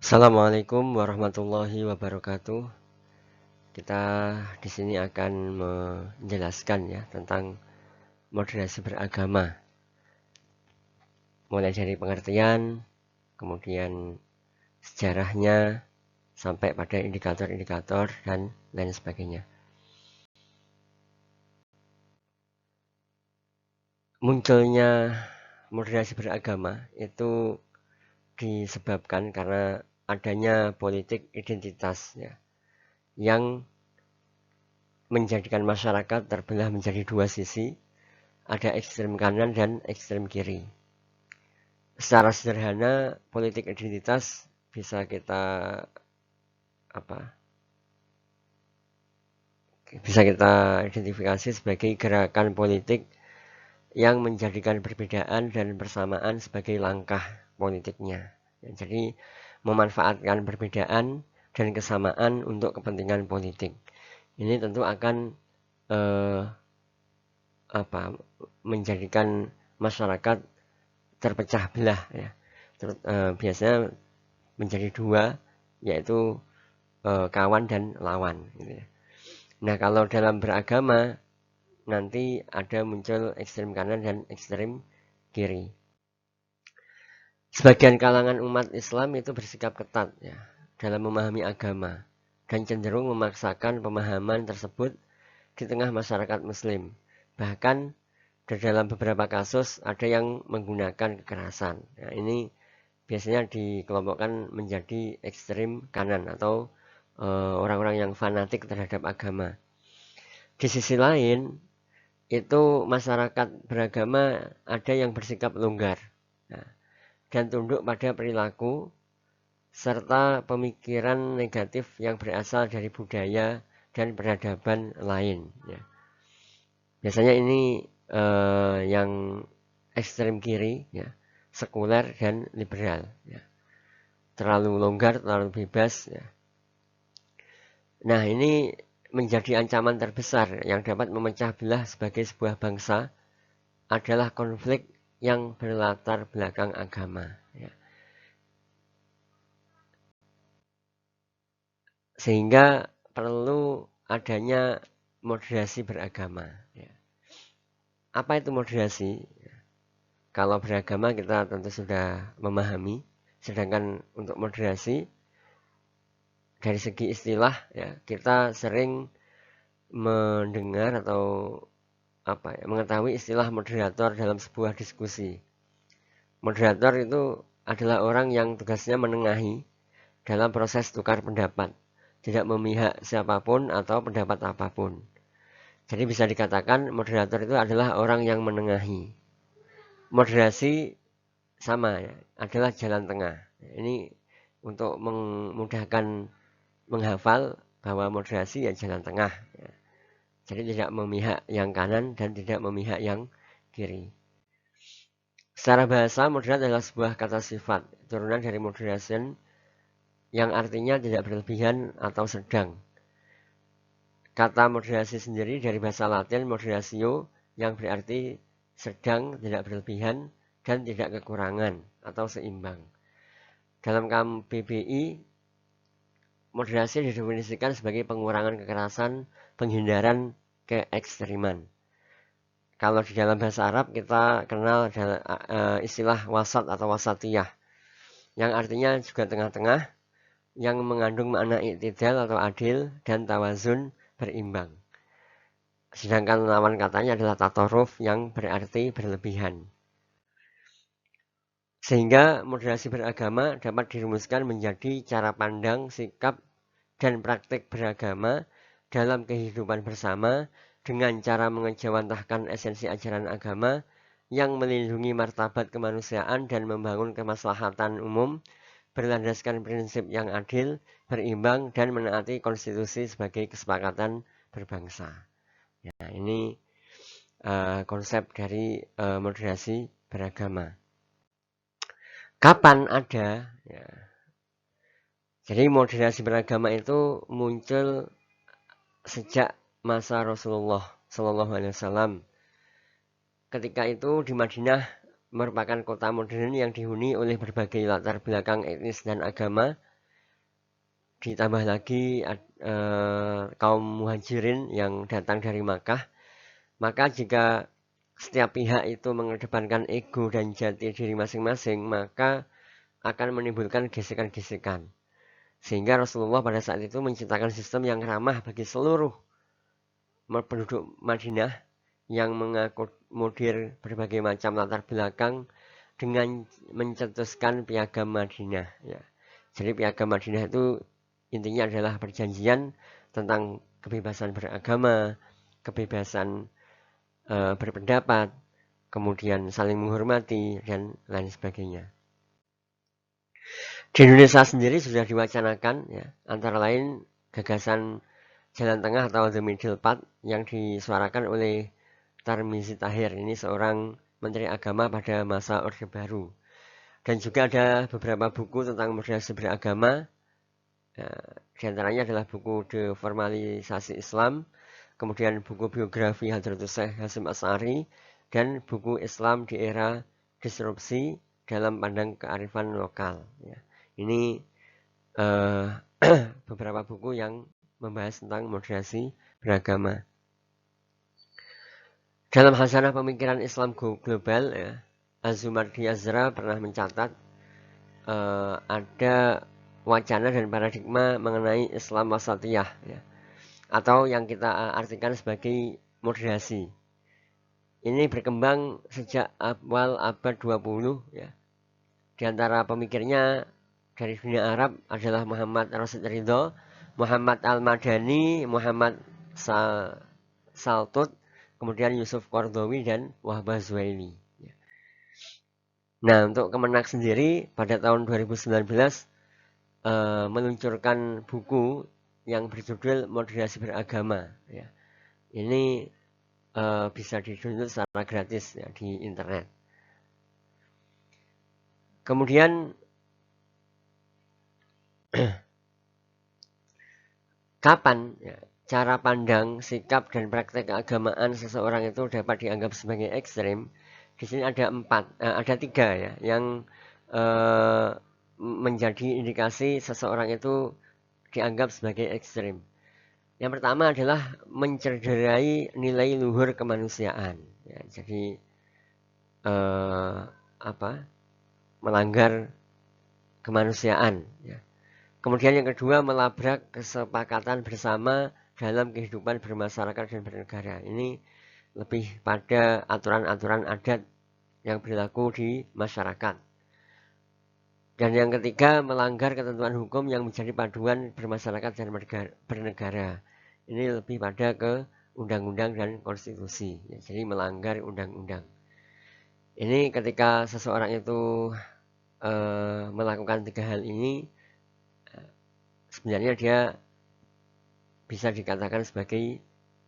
Assalamualaikum warahmatullahi wabarakatuh. Kita di sini akan menjelaskan ya tentang moderasi beragama, mulai dari pengertian, kemudian sejarahnya, sampai pada indikator-indikator dan lain sebagainya. Munculnya moderasi beragama itu disebabkan karena adanya politik identitas ya, yang menjadikan masyarakat terbelah menjadi dua sisi, ada ekstrem kanan dan ekstrem kiri. Secara sederhana, politik identitas bisa kita apa? Bisa kita identifikasi sebagai gerakan politik yang menjadikan perbedaan dan persamaan sebagai langkah politiknya. Jadi memanfaatkan perbedaan dan kesamaan untuk kepentingan politik. Ini tentu akan eh, menjadikan masyarakat terpecah belah ya. Biasanya menjadi dua, yaitu kawan dan lawan gitu ya. Nah, kalau dalam beragama nanti ada muncul ekstrem kanan dan ekstrem kiri. Sebagian kalangan umat Islam itu bersikap ketat ya dalam memahami agama dan cenderung memaksakan pemahaman tersebut di tengah masyarakat muslim. Bahkan di dalam beberapa kasus ada yang menggunakan kekerasan. Nah, ini biasanya dikelompokkan menjadi ekstrem kanan atau orang-orang yang fanatik terhadap agama. Di sisi lain, itu masyarakat beragama ada yang bersikap longgar nah, dan tunduk pada perilaku serta pemikiran negatif yang berasal dari budaya dan peradaban lain. Ya. Biasanya ini yang ekstrem kiri, ya, sekuler dan liberal. Ya. Terlalu longgar, terlalu bebas. Ya. Nah, ini menjadi ancaman terbesar yang dapat memecah belah sebagai sebuah bangsa adalah konflik yang berlatar belakang agama. Ya. Sehingga perlu adanya moderasi beragama. Ya. Apa itu moderasi? Kalau beragama kita tentu sudah memahami, sedangkan untuk moderasi dari segi istilah ya kita sering mendengar atau mengetahui istilah moderator dalam sebuah diskusi. Moderator itu adalah orang yang tugasnya menengahi dalam proses tukar pendapat, tidak memihak siapapun atau pendapat apapun. Jadi bisa dikatakan moderator itu adalah orang yang menengahi. Moderasi sama ya, adalah jalan tengah. Ini untuk memudahkan menghafal bahwa moderasi ya jalan tengah. Ya. Jadi tidak memihak yang kanan dan tidak memihak yang kiri. Secara bahasa, moderat adalah sebuah kata sifat, turunan dari moderation, yang artinya tidak berlebihan atau sedang. Kata moderasi sendiri dari bahasa Latin moderatio, yang berarti sedang, tidak berlebihan, dan tidak kekurangan atau seimbang. Dalam KBBI, moderasi didefinisikan sebagai pengurangan kekerasan, penghindaran keekstriman. Kalau di dalam bahasa Arab kita kenal istilah wasat atau wasatiyah, yang artinya juga tengah-tengah, yang mengandung makna iktidal atau adil dan tawazun berimbang. Sedangkan lawan katanya adalah tatoruf yang berarti berlebihan. Sehingga moderasi beragama dapat dirumuskan menjadi cara pandang, sikap, dan praktik beragama dalam kehidupan bersama dengan cara mengejawantahkan esensi ajaran agama yang melindungi martabat kemanusiaan dan membangun kemaslahatan umum berlandaskan prinsip yang adil, berimbang, dan menaati konstitusi sebagai kesepakatan berbangsa. Ya, ini konsep dari moderasi beragama. Kapan ada? Ya. Jadi moderasi beragama itu muncul sejak masa Rasulullah Shallallahu Alaihi Wasallam. Ketika itu di Madinah merupakan kota modern yang dihuni oleh berbagai latar belakang etnis dan agama ditambah lagi kaum muhajirin yang datang dari Makkah, maka jika setiap pihak itu mengedepankan ego dan jati diri masing-masing, maka akan menimbulkan gesekan-gesekan. Sehingga Rasulullah pada saat itu menciptakan sistem yang ramah bagi seluruh penduduk Madinah yang mengakomodir berbagai macam latar belakang dengan mencetuskan piagam Madinah. Ya. Jadi piagam Madinah itu intinya adalah perjanjian tentang kebebasan beragama, kebebasan berpendapat, kemudian saling menghormati, dan lain sebagainya. Di Indonesia sendiri sudah diwacanakan, ya, antara lain gagasan jalan tengah atau the middle path yang disuarakan oleh Tarmizi Tahir. Ini seorang Menteri Agama pada masa Orde Baru. Dan juga ada beberapa buku tentang moderasi beragama. Di antaranya adalah buku Deformalisasi Islam, kemudian buku biografi Hadratus Syekh Hasyim Asy'ari, dan buku Islam di Era Disrupsi dalam Pandang Kearifan Lokal. Ya. Ini beberapa buku yang membahas tentang moderasi beragama. Dalam Hasanah Pemikiran Islam Global, ya, Az-Zumardi Azra pernah mencatat ada wacana dan paradigma mengenai Islam wasatiyah, ya, atau yang kita artikan sebagai moderasi. Ini berkembang sejak awal abad 20, ya. Di antara pemikirnya dari dunia Arab adalah Muhammad Rasid Ridho, Muhammad Al-Madani, Muhammad Saltut, kemudian Yusuf Qardawi, dan Wahbah Zuhaili. Nah, untuk Kemenak sendiri pada tahun 2019 meluncurkan buku yang berjudul Moderasi Beragama. Ya. Ini bisa di-download secara gratis, ya, di internet. Kemudian kapan, ya, cara pandang, sikap, dan praktek keagamaan seseorang itu dapat dianggap sebagai ekstrem? Di sini ada tiga, ya, yang menjadi indikasi seseorang itu dianggap sebagai ekstrem. Yang pertama adalah mencederai nilai luhur kemanusiaan. Ya, jadi melanggar kemanusiaan. Ya. Kemudian yang kedua, melabrak kesepakatan bersama dalam kehidupan bermasyarakat dan bernegara. Ini lebih pada aturan-aturan adat yang berlaku di masyarakat. Dan yang ketiga, melanggar ketentuan hukum yang menjadi paduan bermasyarakat dan bernegara. Ini lebih pada ke undang-undang dan konstitusi. Ya, jadi melanggar undang-undang. Ini ketika seseorang itu melakukan tiga hal ini, sebenarnya dia bisa dikatakan sebagai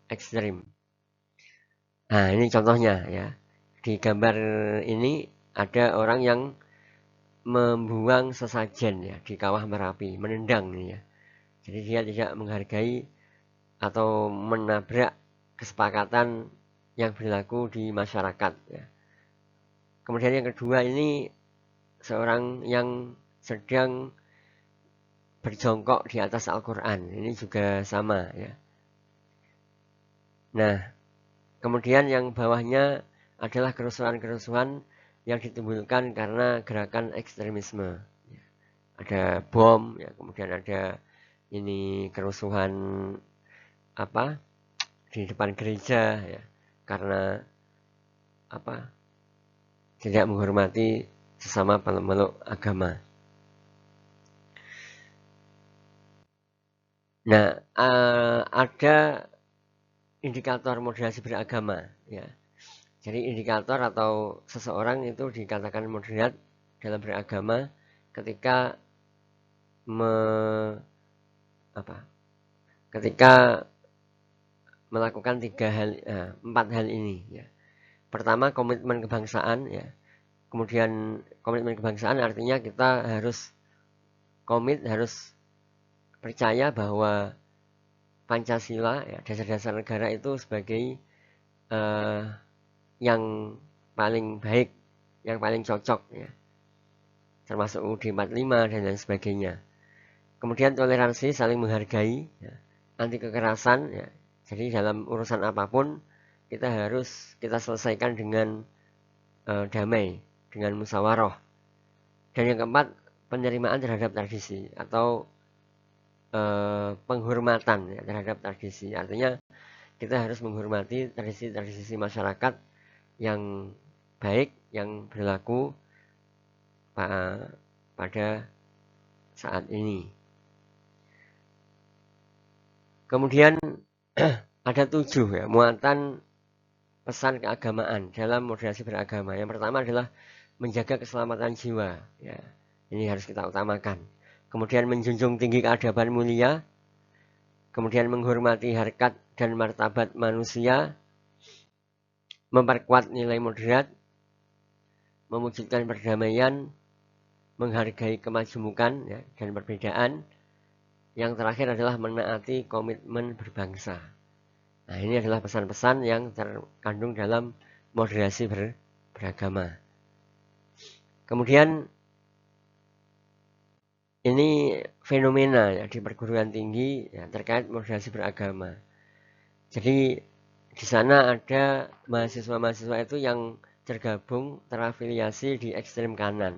ekstrim. Nah, ini contohnya, ya. Di gambar ini ada orang yang membuang sesajen, ya, di kawah Merapi, menendang nih, ya. Jadi dia tidak menghargai atau menabrak kesepakatan yang berlaku di masyarakat, ya. Kemudian yang kedua ini seorang yang sedang berjongkok di atas Al-Quran. Ini juga sama, ya. Nah, kemudian yang bawahnya adalah kerusuhan-kerusuhan yang ditimbulkan karena gerakan ekstremisme. Ada bom, ya, kemudian ada ini kerusuhan di depan gereja, ya, karena tidak menghormati sesama pemeluk agama. Nah, ada indikator moderasi beragama, ya. Jadi indikator atau seseorang itu dikatakan moderat dalam beragama ketika melakukan empat hal ini, ya. Pertama, komitmen kebangsaan, ya. Kemudian komitmen kebangsaan artinya kita harus harus percaya bahwa Pancasila, ya, dasar-dasar negara itu sebagai yang paling baik, yang paling cocok, ya, termasuk UUD 45 dan lain sebagainya. Kemudian toleransi, saling menghargai, ya. Anti kekerasan, ya. Jadi dalam urusan apapun kita selesaikan dengan damai, dengan musyawarah. Dan yang keempat, penerimaan terhadap tradisi atau penghormatan, ya, terhadap tradisi. Artinya kita harus menghormati tradisi-tradisi masyarakat yang baik, yang berlaku pada saat ini. Kemudian ada 7 ya, muatan pesan keagamaan dalam moderasi beragama. Yang pertama adalah menjaga keselamatan jiwa. Ya, ini harus kita utamakan. Kemudian menjunjung tinggi keadaban mulia. Kemudian menghormati harkat dan martabat manusia. Memperkuat nilai moderat. Mewujudkan perdamaian. Menghargai kemajemukan, ya, dan perbedaan. Yang terakhir adalah menaati komitmen berbangsa. Nah, ini adalah pesan-pesan yang terkandung dalam moderasi beragama. Kemudian ini fenomena ya di perguruan tinggi ya, terkait moderasi beragama. Jadi di sana ada mahasiswa-mahasiswa itu yang tergabung terafiliasi di ekstrem kanan.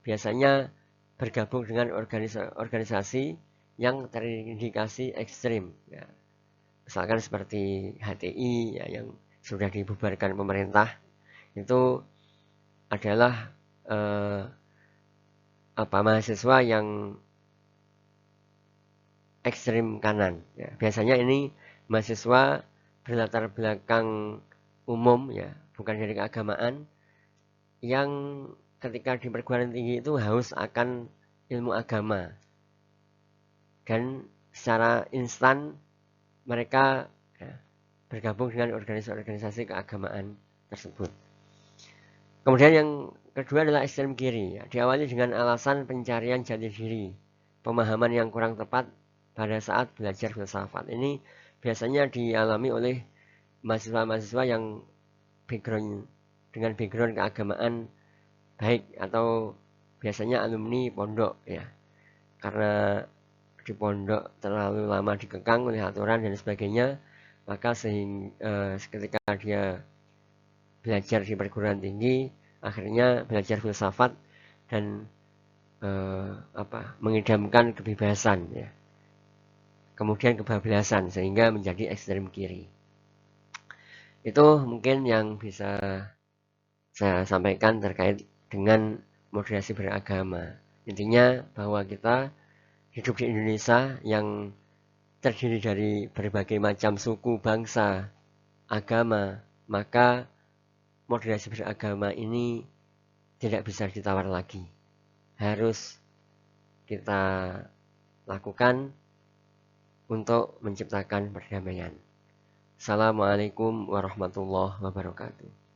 Biasanya bergabung dengan organisasi yang terindikasi ekstrim. Ya. Misalkan seperti HTI ya, yang sudah dibubarkan pemerintah, itu adalah mahasiswa yang ekstrim kanan. Ya. Biasanya ini mahasiswa berlatar belakang umum ya, bukan dari keagamaan, yang ketika di perguruan tinggi itu haus akan ilmu agama. Dan secara instan mereka ya, bergabung dengan organisasi keagamaan tersebut. Kemudian yang kedua adalah ekstrem kiri. Ya. Diawali dengan alasan pencarian jati diri, pemahaman yang kurang tepat pada saat belajar filsafat. Ini biasanya dialami oleh mahasiswa-mahasiswa yang dengan background keagamaan baik atau biasanya alumni pondok ya. Karena di pondok terlalu lama dikekang oleh aturan dan sebagainya, maka ketika dia belajar di perguruan tinggi, akhirnya belajar filsafat dan mengidamkan kebebasan ya. Kemudian kebablasan sehingga menjadi ekstrem kiri. Itu mungkin yang bisa saya sampaikan terkait dengan moderasi beragama. Intinya bahwa kita hidup di Indonesia yang terdiri dari berbagai macam suku, bangsa, agama, maka moderasi beragama ini tidak bisa ditawar lagi. Harus kita lakukan untuk menciptakan perdamaian. Assalamualaikum warahmatullahi wabarakatuh.